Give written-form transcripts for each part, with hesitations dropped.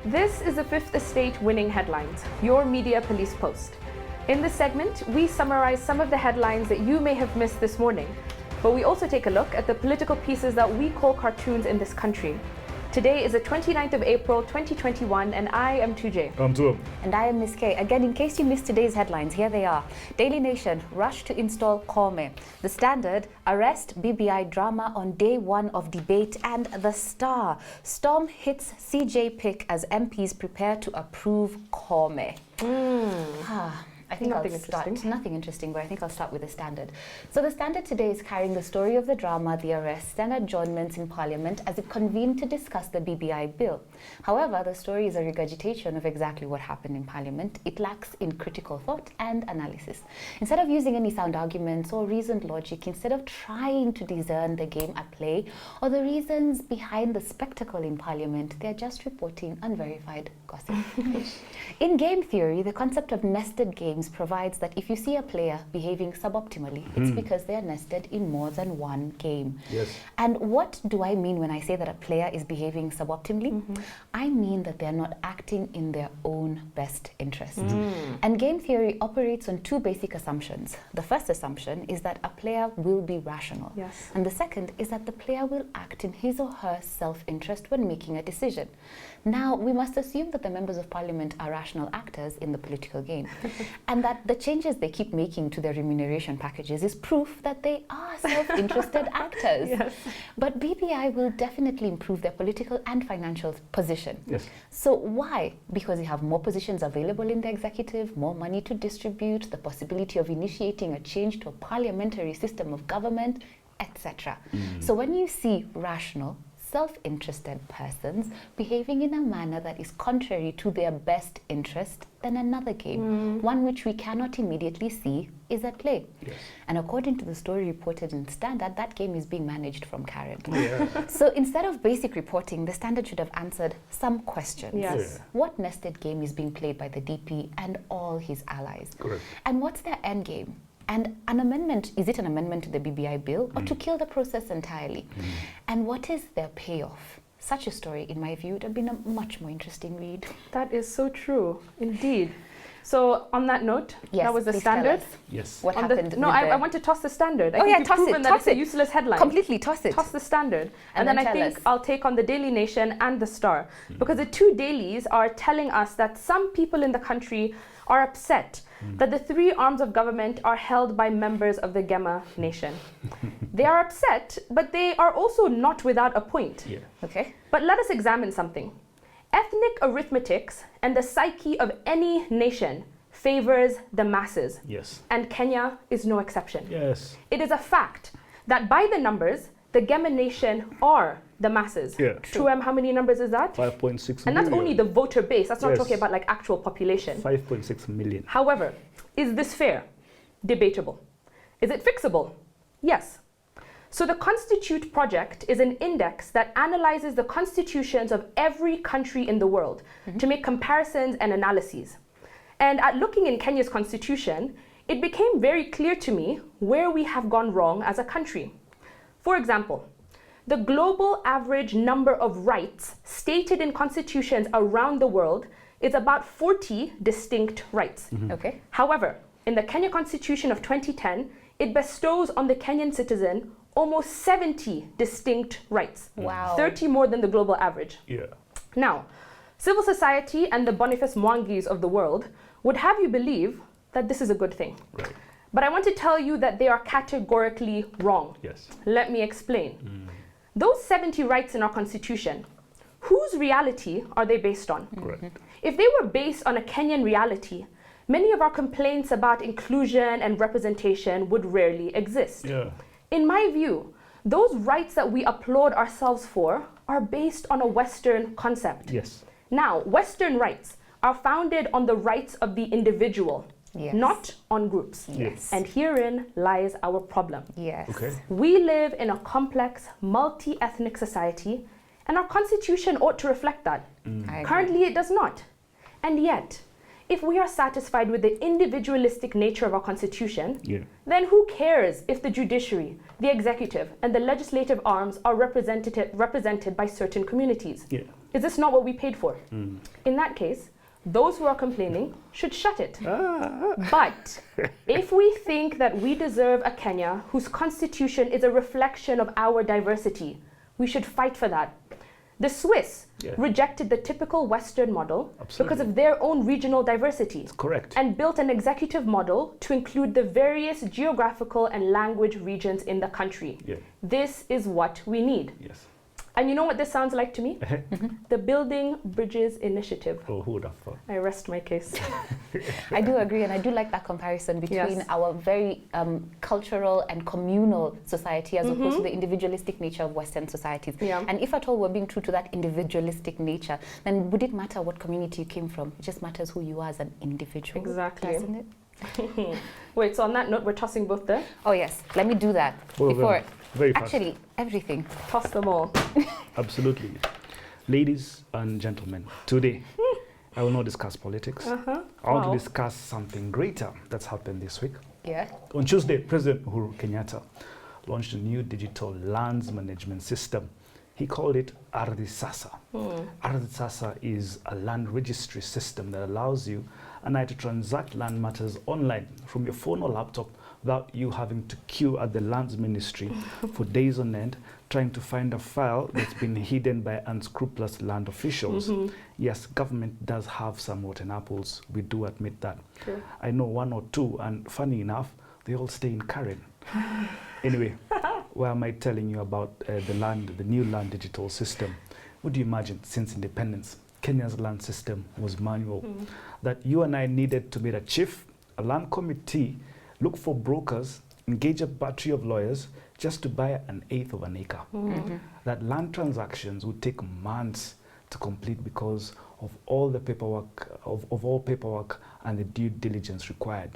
This is the Fifth Estate Winning Headlines, your media police post. In this segment, we summarize some of the headlines that you may have missed this morning, but we also take a look at the political pieces that we call cartoons in this country. Today is the 29th of April, 2021, and I am 2J. I'm 2. And I am Miss K. Again, in case you missed today's headlines, here they are. Daily Nation, rush to install Kwame. The Standard, arrest BBI drama on day one of debate. And The Star, storm hits CJ pick as MPs prepare to approve Kwame. I think nothing interesting, but I think I'll start with The Standard. So The Standard today is carrying the story of the drama, the arrests and adjournments in Parliament as it convened to discuss the BBI bill. However, the story is a regurgitation of exactly what happened in Parliament. It lacks in critical thought and analysis. Instead of using any sound arguments or reasoned logic, instead of trying to discern the game at play or the reasons behind the spectacle in Parliament, they're just reporting unverified gossip. In game theory, the concept of nested games provides that if you see a player behaving suboptimally, it's because they are nested in more than one game. Yes. And what do I mean when I say that a player is behaving suboptimally? I mean that they're not acting in their own best interest. And game theory operates on two basic assumptions. The first assumption is that a player will be rational. Yes. And the second is that the player will act in his or her self-interest when making a decision. Now, we must assume that the members of Parliament are rational actors in the political game, and that the changes they keep making to their remuneration packages is proof that they are self-interested actors. Yes. But BBI will definitely improve their political and financial position. Yes. So why? Because you have more positions available in the executive, more money to distribute, the possibility of initiating a change to a parliamentary system of government, etc. So when you see rational, self-interested persons behaving in a manner that is contrary to their best interest, then another game, one which we cannot immediately see, is at play. Yes. And according to the story reported in Standard, that game is being managed from Karen. Yeah. So instead of basic reporting, the Standard should have answered some questions. Yes. Yeah. What nested game is being played by the DP and all his allies? Correct. And what's their end game? And an amendment, is it an amendment to the BBI bill or to kill the process entirely? And what is their payoff? Such a story, in my view, would have been a much more interesting read. That is so true, indeed. So on that note, Yes, that was The please tell Standard. us Yes. what On the- happened. no, with I want to toss The Standard. I Oh think yeah, you've toss proven it, that toss it's a it. useless headline. Completely toss it. Toss The Standard. And And then then I tell think us. I'll take on the Daily Nation and The Star. Because the two dailies are telling us that some people in the country are upset that the three arms of government are held by members of the Gema Nation. They are upset, but they are also not without a point. Yeah. Okay. But let us examine something. Ethnic arithmetics and the psyche of any nation favors the masses. Yes. And Kenya is no exception. Yes. It is a fact that by the numbers, the Gema Nation are the masses. Yeah. 2M, how many numbers is that? 5.6 And that's only the voter base. That's not Yes. talking about like actual population. 5.6 million. However, is this fair? Debatable. Is it fixable? Yes. So the Constitute project is an index that analyzes the constitutions of every country in the world to make comparisons and analyses. And at looking in Kenya's constitution, it became very clear to me where we have gone wrong as a country. For example, the global average number of rights stated in constitutions around the world is about 40 distinct rights. Okay. However, in the Kenya Constitution of 2010, it bestows on the Kenyan citizen almost 70 distinct rights. Wow. 30 more than the global average. Yeah. Now, civil society and the Boniface Mwangis of the world would have you believe that this is a good thing. Right. But I want to tell you that they are categorically wrong. Yes. Let me explain. Those 70 rights in our constitution, whose reality are they based on? Correct. If they were based on a Kenyan reality, many of our complaints about inclusion and representation would rarely exist. Yeah. In my view, those rights that we applaud ourselves for are based on a Western concept. Yes. Now, Western rights are founded on the rights of the individual, Yes. not on groups. Yes. And herein lies our problem. Yes. Okay. We live in a complex, multi-ethnic society, and our constitution ought to reflect that. I agree. Currently, it does not. And yet, if we are satisfied with the individualistic nature of our constitution, Yeah. then who cares if the judiciary, the executive, and the legislative arms are represented by certain communities? Yeah. Is this not what we paid for? In that case, those who are complaining should shut it. But if we think that we deserve a Kenya whose constitution is a reflection of our diversity, we should fight for that. The Swiss rejected the typical Western model because of their own regional diversity. Correct. And built an executive model to include the various geographical and language regions in the country. This is what we need. Yes. And you know what this sounds like to me? The Building Bridges Initiative. Oh, who would have thought? I rest my case. I do agree, and I do like that comparison between our very cultural and communal society as opposed to the individualistic nature of Western societies. And if at all we're being true to that individualistic nature, then would it matter what community you came from? It just matters who you are as an individual. Exactly. Doesn't it? Wait, so on that note, we're tossing both there? Oh yes, let me do that before. Very fast. Actually, everything. Toss them all. Absolutely. Ladies and gentlemen, today I will not discuss politics. I want to discuss something greater that's happened this week. On Tuesday, President UHURU Kenyatta launched a new digital lands management system. He called it Ardhi Sasa. Ardhi Sasa is a land registry system that allows you and I to transact land matters online from your phone or laptop without you having to queue at the lands ministry for days on end trying to find a file that's been hidden by unscrupulous land officials. Yes, government does have some rotten apples. We do admit that. I know one or two, and funny enough, they all stay in Karen. Anyway, why am I telling you about the new land digital system? Would you imagine, since independence, Kenya's land system was manual, that you and I needed to meet a chief, a land committee, look for brokers, engage a battery of lawyers just to buy an eighth of an acre. That land transactions would take months to complete because of all the paperwork, of all paperwork and the due diligence required.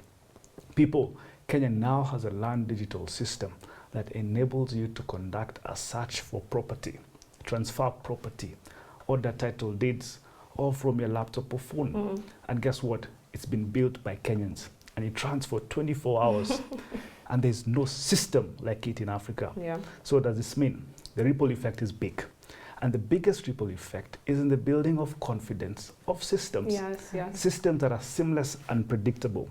People, Kenya now has a land digital system that enables you to conduct a search for property, transfer property, order title deeds, all from your laptop or phone. And guess what? It's been built by Kenyans and it runs for 24 hours. And there's no system like it in Africa. So what does this mean? The ripple effect is big. And the biggest ripple effect is in the building of confidence of systems. Systems that are seamless and predictable.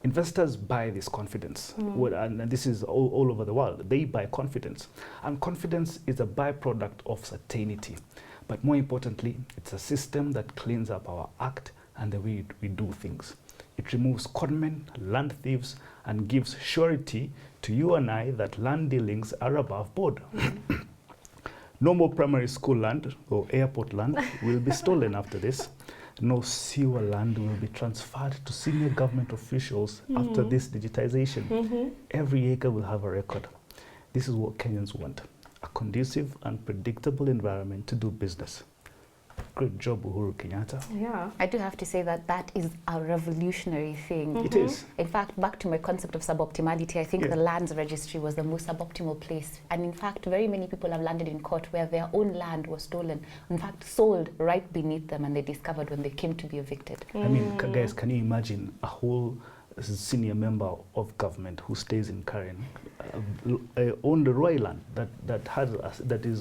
Investors buy this confidence, and this is all over the world. They buy confidence. And confidence is a byproduct of certainty. But more importantly, it's a system that cleans up our act and the way we do things. It removes conmen, land thieves, and gives surety to you and I that land dealings are above board. No more primary school land or airport land will be stolen after this. No sewer land will be transferred to senior government officials after this digitization. Every acre will have a record. This is what Kenyans want, a conducive and predictable environment to do business. Great job, UHURU Kenyatta. I do have to say that that is a revolutionary thing. It is. In fact, back to my concept of suboptimality, I think the lands registry was the most suboptimal place. And in fact, very many people have landed in court where their own land was stolen, in fact, sold right beneath them, and they discovered when they came to be evicted. I mean, guys, can you imagine a whole senior member of government who stays in Karen owned the royal land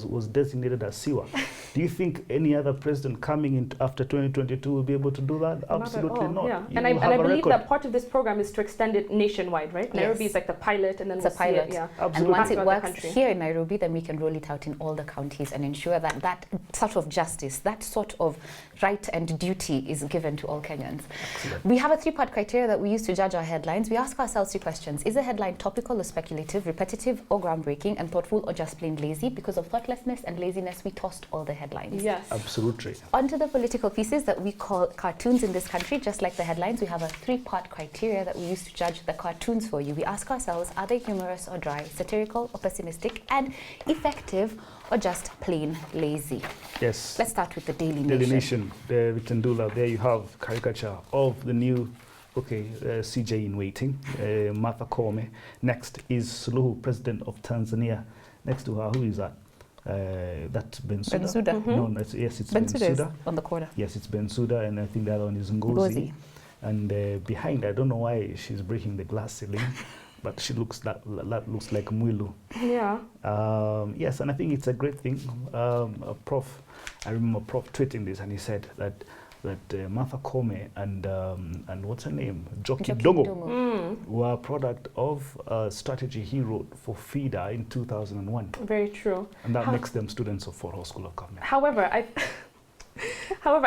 was designated as sewer? Do you think any other president coming in after 2022 will be able to do that? Absolutely not. And I believe that part of this program is to extend it nationwide, right? Nairobi is like the pilot, and then it's a pilot. And once it works here in Nairobi, then we can roll it out in all the counties and ensure that that sort of justice, that sort of right and duty is given to all Kenyans. We have a three-part criteria that we use to judge our headlines. We ask ourselves three questions. Is a headline topical or speculative, repetitive or groundbreaking, and thoughtful or just plain lazy? Because of thoughtlessness and laziness, we tossed all the headlines. Absolutely. Onto the political pieces that we call cartoons in this country. Just like the headlines, we have a three-part criteria that we use to judge the cartoons for you. We ask ourselves, are they humorous or dry, satirical or pessimistic, and effective or just plain lazy? Yes. Let's start with the Daily Nation. Daily Nation, the Vitandula. There you have caricature of the new CJ in waiting, Martha Koome. Next is Suluhu, President of Tanzania. Next to her, who is that? That's Bensouda. No, yes, it's Bensouda. On the corner. Yes, it's Bensouda, and I think the other one is Ngozi. And behind, I don't know why she's breaking the glass ceiling. but she looks that looks like Mwilu. Yeah. Yes, and I think it's a great thing. I remember Prof tweeting this, and he said that Martha Koome and what's her name, Joki Dongo, were a product of a strategy he wrote for FIDA in 2001. Very true. And that makes them students of Fort Hall School of Government. However, I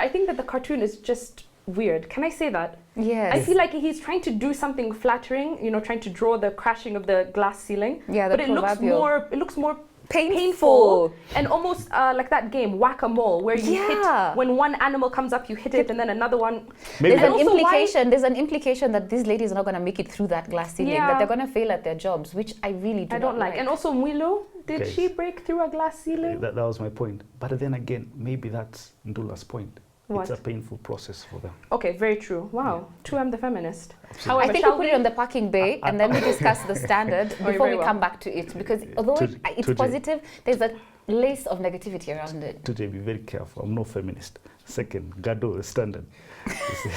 think that the cartoon is just weird. Can I say that? Yes. I feel like he's trying to do something flattering, you know, trying to draw the crashing of the glass ceiling. Yeah, but it looks more painful and almost like that game whack-a-mole, where you hit when one animal comes up, you hit it, and then another one. There's an implication that these ladies are not going to make it through that glass ceiling, that they're going to fail at their jobs, which I really don't like. And also Mwilu, did she break through a glass ceiling? That was my point. But then again, maybe that's Ndula's point. What? It's a painful process for them. Okay, very true. Wow, true, I'm the feminist. However, I think we put it on the parking bay and then we discuss the standard before we come back to it, because although it's positive, there's a lace of negativity around it. Today, be very careful. I'm no feminist. Second, Gado is standard. It's a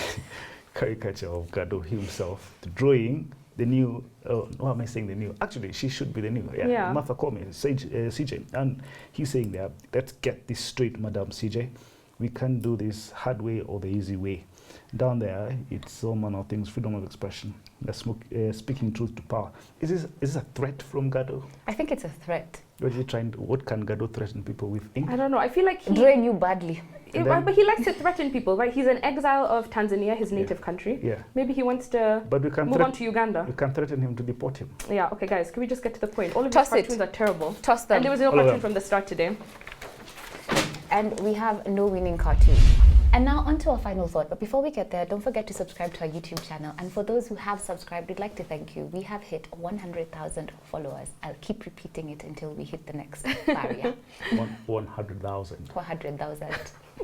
caricature of Gado himself, drawing the new, why am I saying the new? Actually, she should be the new. Martha Koome, CJ. And he's saying that, let's get this straight, Madam CJ. We can't do this hard way or the easy way. Down there, it's all manner of things, freedom of expression, speaking truth to power. Is this a threat from Gado? I think it's a threat. What can Gado threaten people with? Ink? I don't know. I feel like drawing you badly. But he likes to threaten people, right? He's an exile of Tanzania, his native country. Yeah. Maybe he wants to move on to Uganda. We can threaten him to deport him. Yeah, okay, guys, can we just get to the point? All of these cartoons are terrible. Toss them. And there was no cartoon from the start today. And we have no winning cartoon. And now on to our final thought. But before we get there, don't forget to subscribe to our YouTube channel. And for those who have subscribed, we'd like to thank you. We have hit 100,000 followers. I'll keep repeating it until we hit the next barrier. 100,000. 100,000.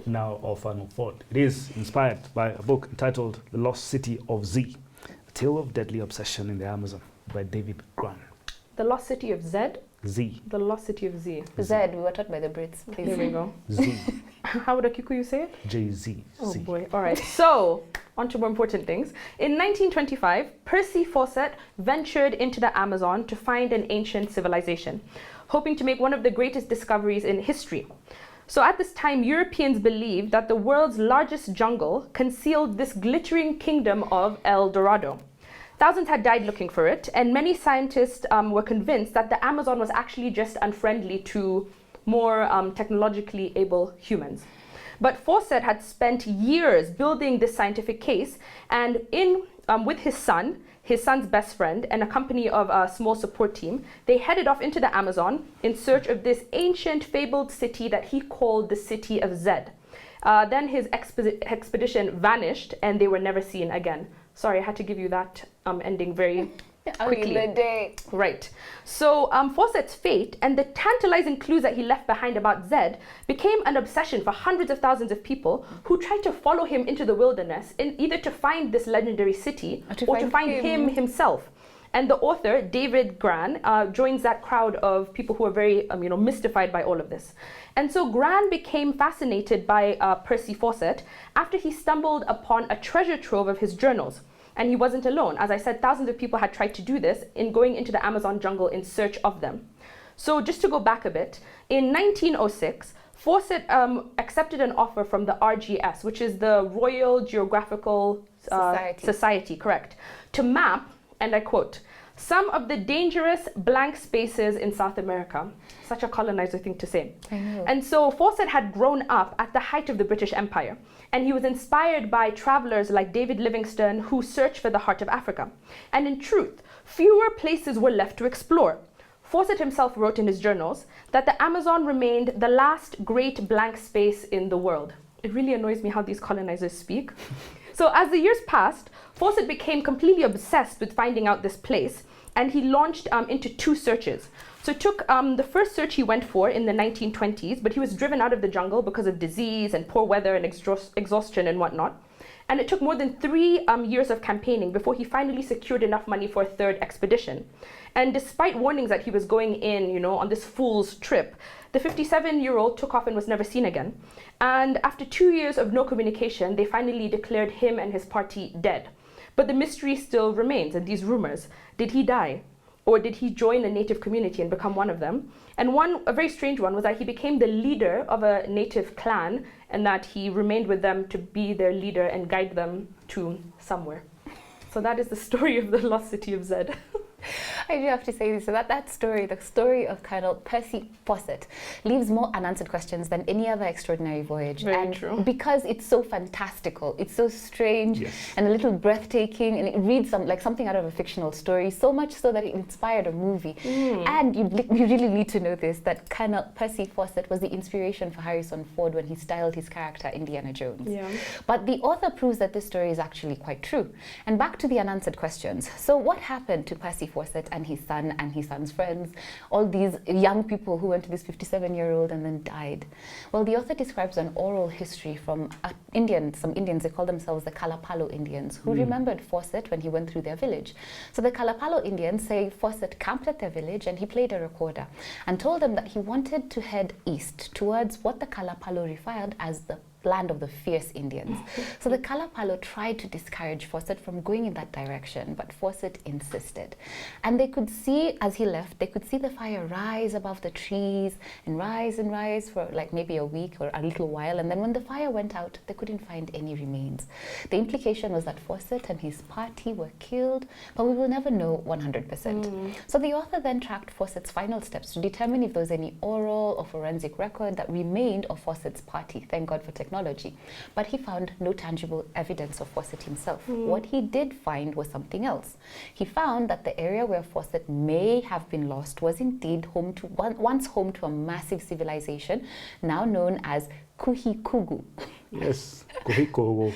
Now our final thought. It is inspired by a book entitled The Lost City of Z, A Tale of Deadly Obsession in the Amazon by David Gran. The Lost City of Z? Z. The Lost City of Z. Z, we were taught by the Brits. Please. There we go. Z. How would a Kikuyu say it? J-Z. Oh Z. boy. All right. So, on to more important things. In 1925, Percy Fawcett ventured into the Amazon to find an ancient civilization, hoping to make one of the greatest discoveries in history. So at this time, Europeans believed that the world's largest jungle concealed this glittering kingdom of El Dorado. Thousands had died looking for it, and many scientists were convinced that the Amazon was actually just unfriendly to more technologically able humans. But Fawcett had spent years building this scientific case, and with his son's best friend, and a company of a small support team, they headed off into the Amazon in search of this ancient fabled city that he called the City of Zed. Then his expedition vanished, and they were never seen again. Sorry, I had to give you that ending very quickly. Right. So Fawcett's fate and the tantalizing clues that he left behind about Zed became an obsession for hundreds of thousands of people who tried to follow him into the wilderness, in either to find this legendary city or to find him himself. And the author, David Gran, joins that crowd of people who are very mystified by all of this. And so Gran became fascinated by Percy Fawcett after he stumbled upon a treasure trove of his journals. And he wasn't alone. As I said, thousands of people had tried to do this in going into the Amazon jungle in search of them. So just to go back a bit, in 1906, Fawcett accepted an offer from the RGS, which is the Royal Geographical Society, correct, to map, and I quote, some of the dangerous blank spaces in South America. Such a colonizer thing to say. I know. And so Fawcett had grown up at the height of the British Empire, and he was inspired by travelers like David Livingstone who searched for the heart of Africa. And in truth, fewer places were left to explore. Fawcett himself wrote in his journals that the Amazon remained the last great blank space in the world. It really annoys me how these colonizers speak. So as the years passed, Fawcett became completely obsessed with finding out this place, and he launched into two searches. So it took the first search he went for in the 1920s, but he was driven out of the jungle because of disease and poor weather and exhaustion and whatnot. And it took more than 3 years of campaigning before he finally secured enough money for a third expedition. And despite warnings that he was going in, on this fool's trip, the 57-year-old took off and was never seen again. And after 2 years of no communication, they finally declared him and his party dead. But the mystery still remains, and these rumors. Did he die? Or did he join a native community and become one of them? And a very strange one was that he became the leader of a native clan, and that he remained with them to be their leader and guide them to somewhere. So that is the story of the lost city of Zed. I do have to say this, so that story, the story of Colonel Percy Fawcett, leaves more unanswered questions than any other extraordinary voyage. Very true. Because it's so fantastical, it's so strange, yes, and a little breathtaking, and it reads like something out of a fictional story, so much so that it inspired a movie. And you really need to know this, that Colonel Percy Fawcett was the inspiration for Harrison Ford when he styled his character Indiana Jones. Yeah. But the author proves that this story is actually quite true. And back to the unanswered questions. So what happened to Percy Fawcett and his son and his son's friends, all these young people who went to this 57-year-old and then died? Well, the author describes an oral history from some Indians, they call themselves the Kalapalo Indians, who remembered Fawcett when he went through their village. So the Kalapalo Indians say Fawcett camped at their village and he played a recorder and told them that he wanted to head east towards what the Kalapalo referred as the land of the fierce Indians. So the Kalapalo tried to discourage Fawcett from going in that direction, but Fawcett insisted. And they could see, as he left, they could see the fire rise above the trees and rise for like maybe a week or a little while. And then when the fire went out, they couldn't find any remains. The implication was that Fawcett and his party were killed, but we will never know 100%. So the author then tracked Fawcett's final steps to determine if there was any oral or forensic record that remained of Fawcett's party. Thank God for technology. But he found no tangible evidence of Fawcett himself. What he did find was something else. He found that the area where Fawcett may have been lost was indeed once home to a massive civilization, now known as Kuhikugu. Yes, Kuhikugu.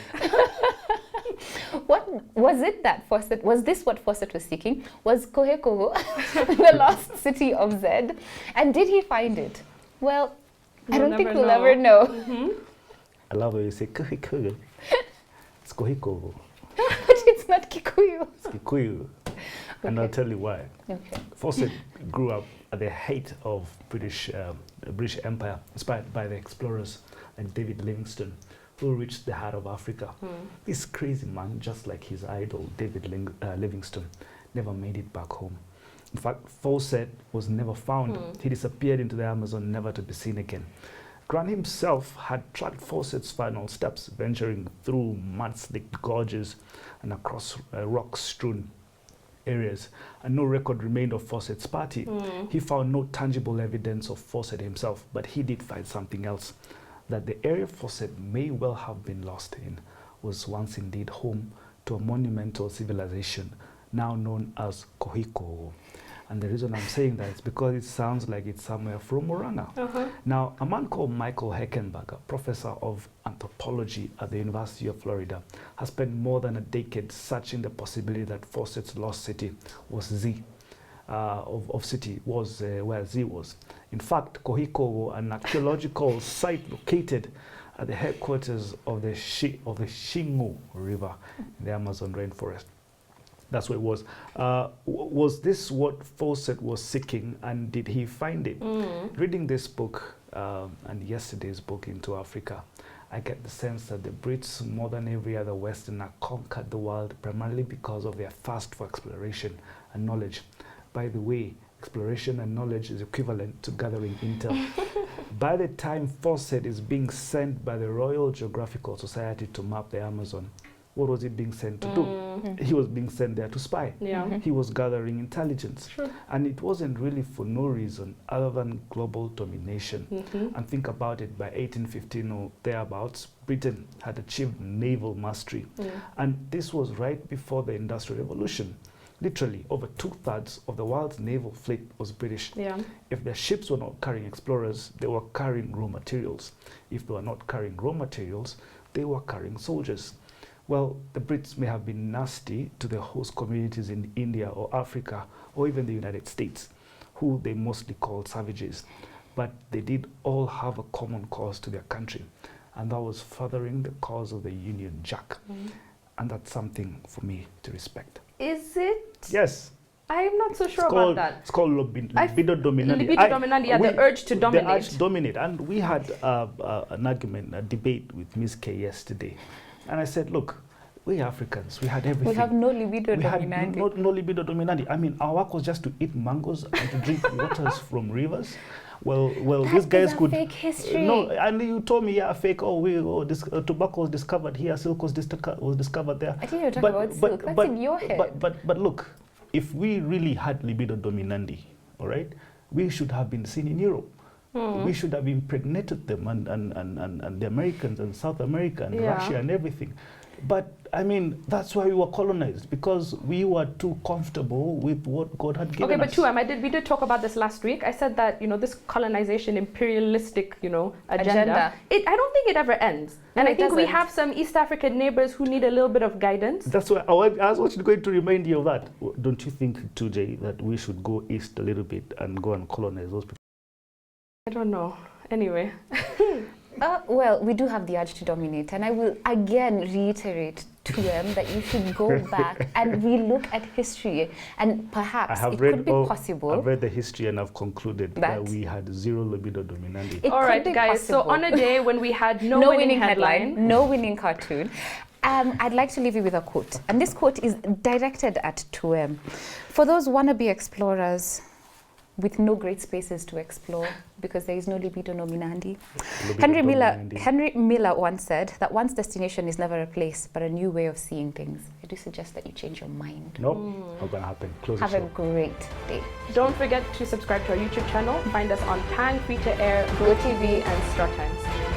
What was it that Fawcett, was this what Fawcett was seeking? Was Kuhikugu the lost city of Zed? And did he find it? Well, I don't think we'll ever know. I love when you say Kuhikugu. It's Kuhikugu. But it's not Kikuyu. It's Kikuyu. And I'll tell you why. Okay. Fawcett grew up at the height of British Empire, inspired by the explorers like David Livingstone, who reached the heart of Africa. This crazy man, just like his idol David Livingstone, never made it back home. In fact, Fawcett was never found. He disappeared into the Amazon, never to be seen again. Grant himself had tracked Fawcett's final steps, venturing through mud-slicked gorges and across rock-strewn areas, and no record remained of Fawcett's party. He found no tangible evidence of Fawcett himself, but he did find something else, that the area Fawcett may well have been lost in was once indeed home to a monumental civilization now known as Kohiko. And the reason I'm saying that is because it sounds like it's somewhere from Oranga. Now, a man called Michael Heckenberger, professor of anthropology at the University of Florida, has spent more than a decade searching the possibility that Fawcett's lost city was Z, where Z was. In fact, Kohikogo, an archaeological site located at the headquarters of the Shingu River in the Amazon rainforest. That's what it was. Was this what Fawcett was seeking, and did he find it? Reading this book and yesterday's book, Into Africa, I get the sense that the Brits, more than every other Westerner, conquered the world primarily because of their thirst for exploration and knowledge. By the way, exploration and knowledge is equivalent to gathering intel. By the time Fawcett is being sent by the Royal Geographical Society to map the Amazon, what was he being sent to do? He was being sent there to spy. He was gathering intelligence. And it wasn't really for no reason other than global domination. And think about it, by 1815 or thereabouts, Britain had achieved naval mastery. And this was right before the Industrial Revolution. Literally, over 2/3 of the world's naval fleet was British. If their ships were not carrying explorers, they were carrying raw materials. If they were not carrying raw materials, they were carrying soldiers. Well, the Brits may have been nasty to the host communities in India or Africa or even the United States, who they mostly called savages. But they did all have a common cause to their country, and that was furthering the cause of the Union Jack. And that's something for me to respect. Is it? Yes. I'm not so sure about that. It's called libido dominandi. Libido dominandi, the urge to dominate. The urge to dominate. And we had an argument, a debate with Ms. K yesterday. And I said, look, we Africans, we had everything. We have no libido We dominandi. had no libido dominandi. I mean, our work was just to eat mangoes and to drink waters from rivers. Well, these guys could. Fake history. No, and you told me, yeah, fake. This tobacco was discovered here, silk was discovered there. I think you're talking about silk. That's in your head. But look, if we really had libido dominandi, all right, we should have been seen in Europe. We should have impregnated them and the Americans and South America and Russia and everything. But I mean, that's why we were colonized, because we were too comfortable with what God had given us. Okay, but we did talk about this last week. I said that, this colonization, imperialistic, agenda. I don't think it ever ends. And I think we have some East African neighbors who need a little bit of guidance. That's why I was going to remind you of that. Don't you think, Tujay, that we should go east a little bit and go and colonize those people? I don't know. Anyway. Well, we do have the urge to dominate, and I will again reiterate to them that you should go back and relook at history, and perhaps it could be possible. I've read the history and I've concluded that we had zero libido dominandi. All right, guys, so on a day when we had no winning headline, no winning cartoon, I'd like to leave you with a quote, and this quote is directed at 2M. For those wannabe explorers with no great spaces to explore because there is no libido nominandi. Henry Miller once said that one's destination is never a place, but a new way of seeing things. I do suggest that you change your mind. Nope, not gonna happen. Have a great day. Don't forget to subscribe to our YouTube channel. Find us on Pang, Free to Air, GoTV, and Star Times.